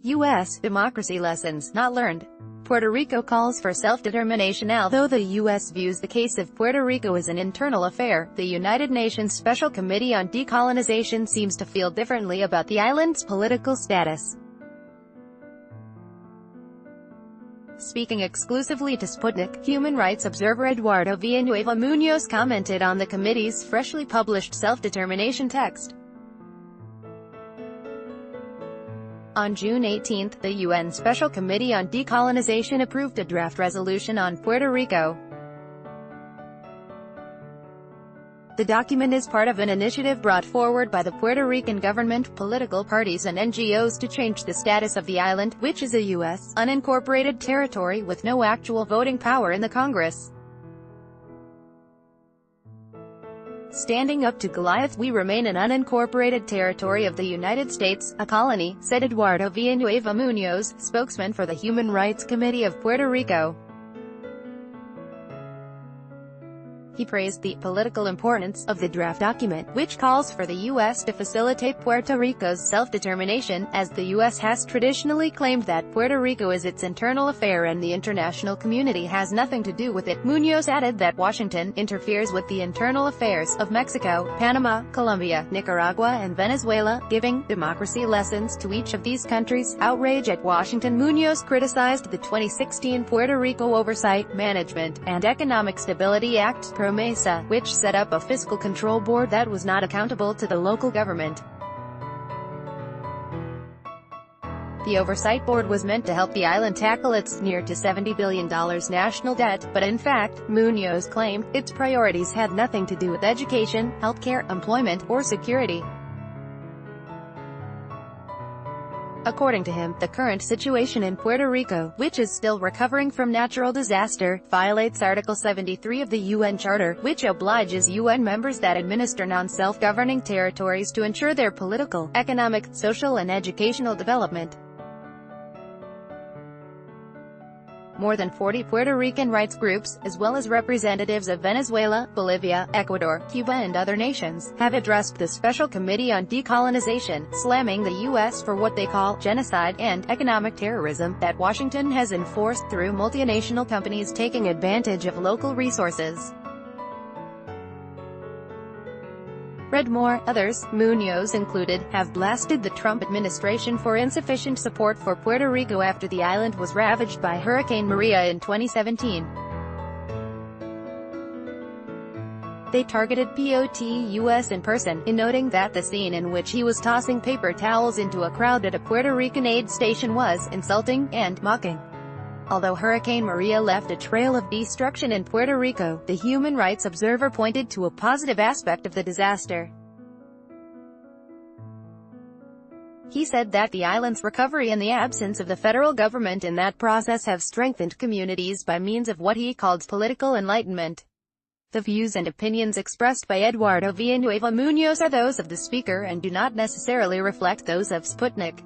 U.S. Democracy Lessons Not Learned. Puerto Rico calls for self-determination. Although the U.S. views the case of Puerto Rico as an internal affair, the United Nations Special Committee on Decolonization seems to feel differently about the island's political status. Speaking exclusively to Sputnik, human rights observer Eduardo Villanueva Munoz commented on the committee's freshly published self-determination text. On June 18, the UN Special Committee on Decolonization approved a draft resolution on Puerto Rico. The document is part of an initiative brought forward by the Puerto Rican government, political parties and NGOs to change the status of the island, which is a U.S. unincorporated territory with no actual voting power in the Congress. Standing up to Goliath, we remain an unincorporated territory of the United States, a colony, said Eduardo Villanueva Munoz, spokesman for the Human Rights Committee of Puerto Rico. He praised the political importance of the draft document, which calls for the U.S. to facilitate Puerto Rico's self-determination, as the U.S. has traditionally claimed that Puerto Rico is its internal affair and the international community has nothing to do with it. Munoz added that Washington interferes with the internal affairs of Mexico, Panama, Colombia, Nicaragua and Venezuela, giving democracy lessons to each of these countries. Outrage at Washington. Munoz criticized the 2016 Puerto Rico Oversight, Management, and Economic Stability Act, PROMESA, which set up a fiscal control board that was not accountable to the local government. The Oversight Board was meant to help the island tackle its near to $70 billion national debt, but in fact, Munoz claimed, its priorities had nothing to do with education, healthcare, employment, or security. According to him, the current situation in Puerto Rico, which is still recovering from natural disaster, violates Article 73 of the UN Charter, which obliges UN members that administer non-self-governing territories to ensure their political, economic, social and educational development. More than 40 Puerto Rican rights groups, as well as representatives of Venezuela, Bolivia, Ecuador, Cuba and other nations, have addressed the Special Committee on Decolonization, slamming the U.S. for what they call genocide and economic terrorism that Washington has enforced through multinational companies taking advantage of local resources. Read more. Others, Munoz included, have blasted the Trump administration for insufficient support for Puerto Rico after the island was ravaged by Hurricane Maria in 2017. They targeted POTUS in person, in noting that the scene in which he was tossing paper towels into a crowd at a Puerto Rican aid station was insulting and mocking. Although Hurricane Maria left a trail of destruction in Puerto Rico, the Human Rights Observer pointed to a positive aspect of the disaster. He said that the island's recovery and the absence of the federal government in that process have strengthened communities by means of what he called political enlightenment. The views and opinions expressed by Eduardo Villanueva Munoz are those of the speaker and do not necessarily reflect those of Sputnik.